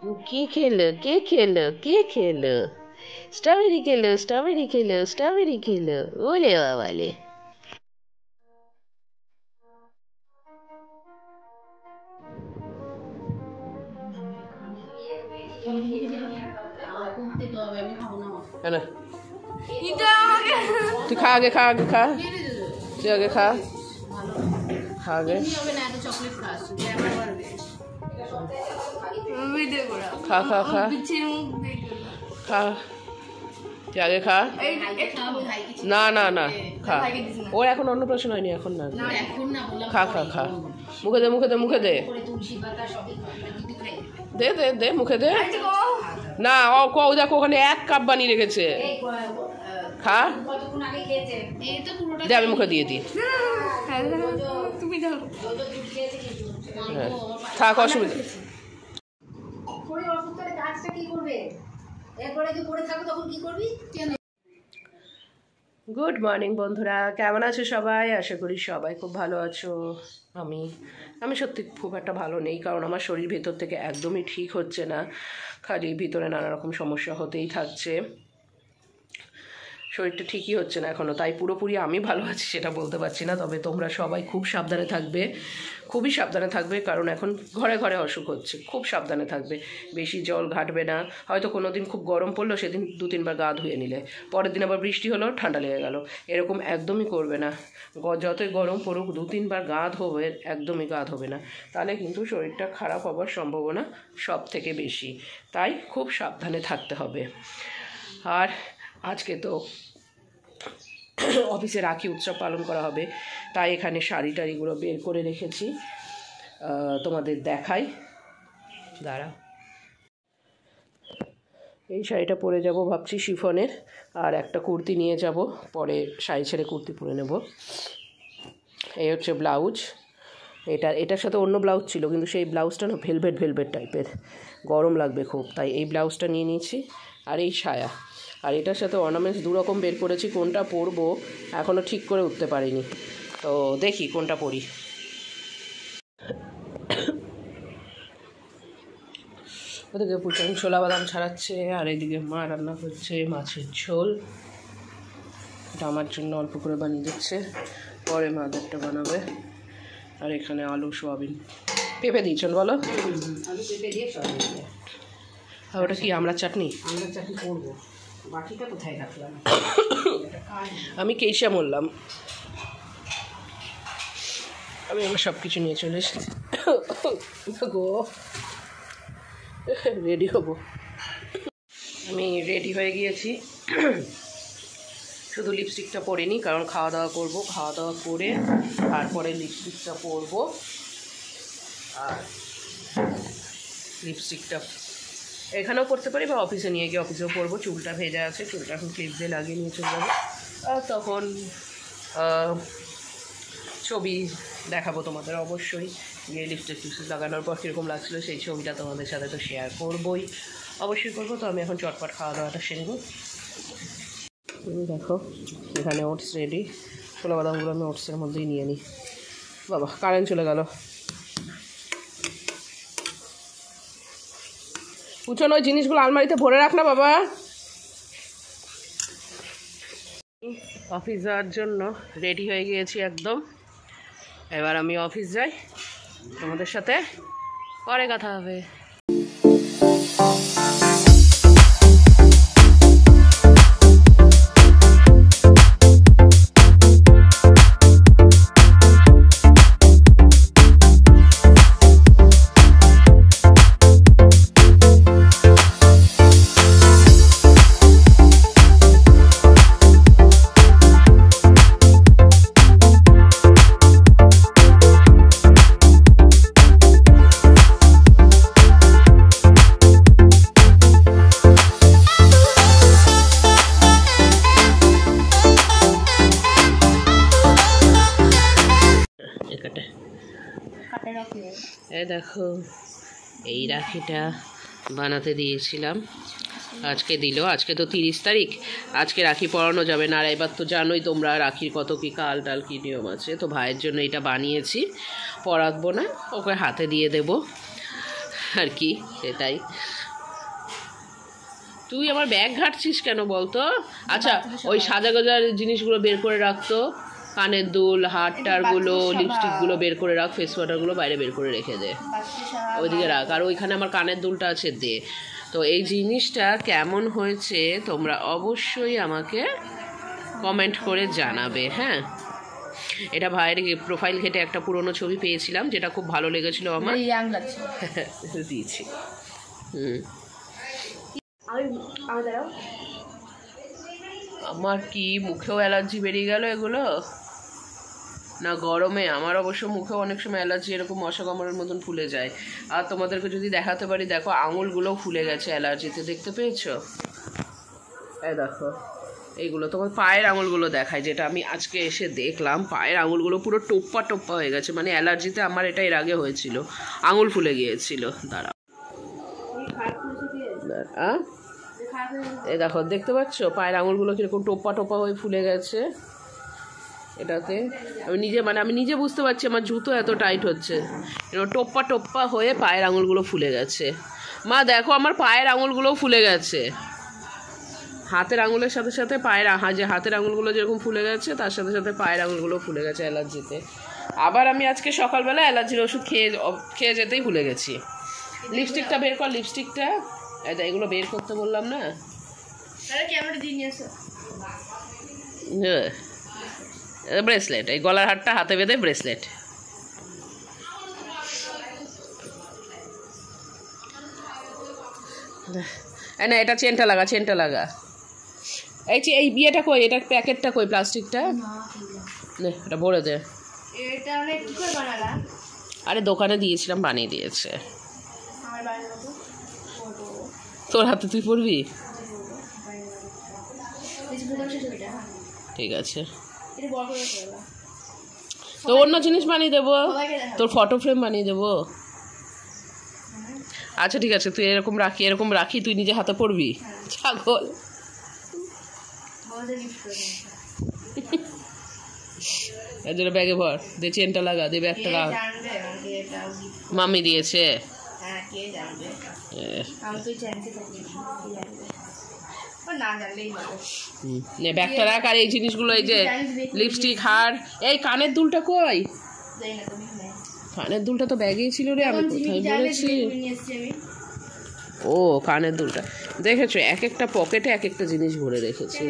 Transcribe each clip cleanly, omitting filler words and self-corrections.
কি খেলো কে খেলো কে খেলো? স্ট্রবেরি খেলো স্ট্রবেরি খেলো স্ট্রবেরি খেলো। ওরে বাবালে। তুই খা আগে খা আগে খা তুই আগে খা খা আগে খা খা খা খা তুই আগে খা না না না খা ওর এখন অন্নপ্রাশন হয়নি এখন না খা খা খা মুখে দে মুখে দে মুখে দে দে দে দে মুখে দে না ও কও দেখো ওখানে 1 কাপ বানিয়ে রেখেছে খা দে আমি মুখে দিয়ে দিই থাক অসুবিধা গুড মর্নিং বন্ধুরা, কেমন আছো সবাই? আশা করি সবাই খুব ভালো আছো। আমি সত্যি খুব একটা ভালো নেই, কারণ আমার শরীর ভেতর থেকে একদমই ঠিক হচ্ছে না, খালি ভিতরে নানা রকম সমস্যা হতেই থাকছে, শরীরটা ঠিকই হচ্ছে না এখনও। তাই পুরোপুরি আমি ভালো আছি সেটা বলতে পারছি না, তবে তোমরা সবাই খুব সাবধানে থাকবে, খুবই সাবধানে থাকবে, কারণ এখন ঘরে ঘরে অসুখ হচ্ছে। খুব সাবধানে থাকবে, বেশি জল ঘাটবে না। হয়তো কোনো দিন খুব গরম পড়লো, সেদিন 2-3 বার গা ধুয়ে নিলে, পরের দিন আবার বৃষ্টি হলো, ঠান্ডা লেগে গেল, এরকম একদমই করবে না। যতই গরম পড়ুক 2-3 বার গা ধোবে, একদমই গা ধোবে না, তাহলে কিন্তু শরীরটা খারাপ হবার সম্ভাবনা সব থেকে বেশি। তাই খুব সাবধানে থাকতে হবে। আর আজকে তো অফিসে রাখি উৎসব পালন করা হবে, তাই এখানে শাড়ি টাড়িগুলো বের করে রেখেছি, তোমাদের দেখাই, দাঁড়া। এই শাড়িটা পরে যাব ভাবছি শিফনের, আর একটা কুর্তি নিয়ে যাব, পরে শাড়ি ছেড়ে কুর্তি পরে নেব। এই হচ্ছে ব্লাউজ, এটার সাথে অন্য ব্লাউজ ছিল, কিন্তু সেই ব্লাউজটা না ভেলভেট টাইপের, গরম লাগবে খুব, তাই এই ব্লাউজটা নিয়ে নিয়েছি। আর এই সায়া, আর এটার সাথে অর্নামেন্টস 2 রকম বের করেছি, কোনটা পরবো এখনও ঠিক করে উঠতে পারিনি, তো দেখি কোনটা পরি। ওদিকে পুচন ছোলা বাদাম ছাড়াচ্ছে, আর এইদিকে মা রান্না করছে মাছের ঝোল, এটা আমার জন্য অল্প করে বানিয়ে দিচ্ছে, পরে মাদেরটা বানাবে। আর এখানে আলু সোয়াবিন পেঁপে দিয়েছেন বলো, আলু পেঁপে দিয়ে সোয়াবিন। আর ওটা কি আমরা চাটনি করবো, বাকিটা কোথায় রাখলাম? আমি কেশা বললাম, আমি আমার সব কিছু নিয়ে চলে এসেছি, গো রেডি হব। আমি রেডি হয়ে গিয়েছি, শুধু লিপস্টিকটা পরিনি, কারণ খাওয়া দাওয়া করবো, খাওয়া দাওয়া করে তারপরে লিপস্টিকটা পরবো। আর লিপস্টিকটা এখানেও পরতে পারি, বা অফিসে নিয়ে গিয়ে অফিসেও পরবো। চুলটা ভেজা আছে, চুলটা এখন ক্লিপ দিয়ে লাগিয়ে নিয়ে চলে যাবো, আর তখন ছবি দেখাবো তোমাদের অবশ্যই, গিয়ে লিপস্টিক লাগানোর পর কীরকম লাগছিলো সেই ছবিটা তোমাদের সাথে তো শেয়ার করবোই, অবশ্যই করবো। তো আমি এখন চটপট খাওয়া দাওয়াটা সেরে নেব। দেখো এখানে ওটস রেডি, ছোলা বাদামগুলো আমি ওটসের মধ্যেই নিয়ে নিই। বাবা কারেন্ট চলে গেল, পুছন ওই জিনিসগুলো আলমারিতে ভরে রাখ না বাবা। অফিস যাওয়ার জন্য রেডি হয়ে গিয়েছি একদম, এবার আমি অফিস যাই, তোমাদের সাথে পরে কথা হবে। দেখো এই রাখিটা বানাতে দিয়েছিলাম, আজকে দিল, আজকে তো 30 তারিখ, আজকে রাখি পরানো যাবে না। আর এবার তো জানোই তোমরা রাখির কত কী কাল টাল কী নিয়ম আছে, তো ভাইয়ের জন্য এটা বানিয়েছি, পরাবো না, ওকে হাতে দিয়ে দেব। আর কি সেটাই। তুই আমার ব্যাগ ঘাটছিস কেন বলতো? আচ্ছা, ওই সাজা গোজার জিনিসগুলো বের করে রাখতো, কানের দুল, হারটারগুলো, লিপস্টিকগুলো বের করে রাখ, ফেস ওয়াটারগুলো বাইরে বের করে রেখে দে, ওইদিকে রাখ। আর ওইখানে আমার কানের দুলটা আছে, দে। তো এই জিনিসটা কেমন হয়েছে তোমরা অবশ্যই আমাকে কমেন্ট করে জানাবে। হ্যাঁ, এটা ভাইয়ের প্রোফাইল ঘেটে একটা পুরনো ছবি পেয়েছিলাম, যেটা খুব ভালো লেগেছিল আমার, দিয়েছি। আমার কি মুখেও অ্যালার্জি বেরিয়ে গেল এগুলো না গরমে? আমার অবশ্য মুখেও অনেক সময় অ্যালার্জি এরকম মশা কামড়ের মতন ফুলে যায়। আর তোমাদেরকে যদি দেখাতে পারি, দেখো আঙুলগুলোও ফুলে গেছে অ্যালার্জিতে, দেখতে পেয়েছো? এই দেখো, এইগুলো তোমার পায়ের আঙুলগুলো দেখায়, যেটা আমি আজকে এসে দেখলাম। পায়ের আঙুলগুলো পুরো টোপ্পা টোপ্পা হয়ে গেছে, মানে অ্যালার্জিতে আমার এটা এর আগে হয়েছিল, আঙুল ফুলে গিয়েছিল। দাঁড়াও, এই দেখো, দেখতে পাচ্ছ পায়ের আঙুলগুলো কিরকম টোপ্পা টোপ্পা হয়ে ফুলে গেছে। এটাতে আমি নিজে বুঝতে পারছি আমার জুতো এত টাইট হচ্ছে, টোপ্পা টোপ্পা হয়ে পায়ের আঙুলগুলো ফুলে গেছে। মা দেখো, আমার পায়ের আঙুলগুলোও ফুলে গেছে। হাতের আঙুলের সাথে সাথে হাতের আঙুলগুলো যেরকম ফুলে গেছে, তার সাথে সাথে পায়ের আঙুলগুলো ফুলে গেছে অ্যালার্জিতে। আবার আমি আজকে সকালবেলা অ্যালার্জির ওষুধ খেয়ে যেতেই ভুলে গেছি। লিপস্টিকটা বের কর, লিপস্টিকটা। এগুলো বের করতে বললাম না? ব্রেসলেট, এই গলার হারটা হাতে বেঁধে ব্রেসলেট। না, এটা চেনটা লাগা। এই বিয়েটা কই, এটা প্যাকেটটা কই, প্লাস্টিকটা নে, এটা ভরে দে। আরে দোকানে দিয়েছিলাম, বানিয়ে দিয়েছে। তোর হাতে তুই পড়বি? ঠিক আছে, তো অন্য জিনিস বানিয়ে দেবো, তোর ফটো ফ্রেম বানিয়ে দেবো। আচ্ছা ঠিক আছে, তুই এরকম রাখি তুই নিজে হাতে পড়বি, ছাগল। এর জন্য ব্যাগে ভর, দে চেনটা লাগা, দে ব্যাগটা লাগা। মামি দিয়েছে। ব্যাগটা রাখ। আর এই জিনিসগুলো, এই যে লিপস্টিক, হার, এই কানের দুলটা কই? কানের দুলটা তো ব্যাগেই ছিল রে, আমি কোথায় বলেছি? ও, কানের দুলটা দেখেছো, এক একটা পকেটে এক একটা জিনিস ভরে রেখেছি।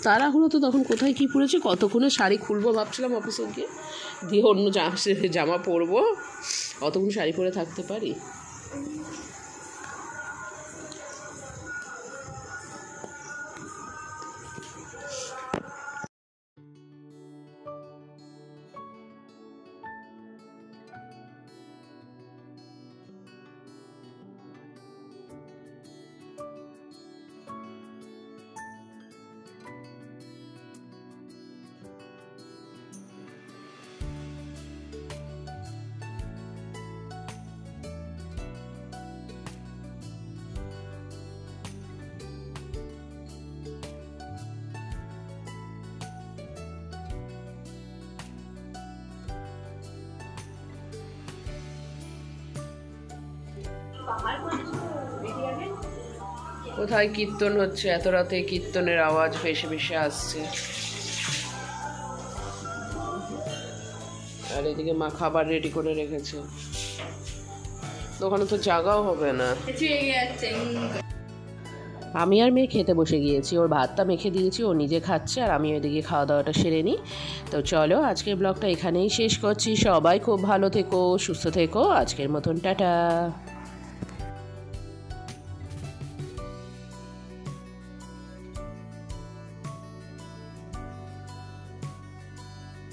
তাড়াহুড়ো তো তখন কোথায় কি পড়েছে, কতক্ষণে শাড়ি খুলবো ভাবছিলাম অফিসে গিয়ে, দিয়ে অন্য জামা পরবো, অতক্ষণ শাড়ি পরে থাকতে পারি? কোথায় কীর্তন হচ্ছে এত রাতে? কীর্তনের আওয়াজ ভেসে ভেসে আসছে। আর এদিকে মা খাবার রেডি করে রেখেছে, দোকানে তো জায়গাও হবে না। আমি আর মেয়ে খেতে বসে গিয়েছি, ওর ভাতটা মেখে দিয়েছি, ও নিজে খাচ্ছে, আর আমি ওইদিকে খাওয়া দাওয়াটা সেরে নিই। তো চলো, আজকের ব্লগটা এখানেই শেষ করছি। সবাই খুব ভালো থেকো, সুস্থ থেকো। আজকের মতন টাটা।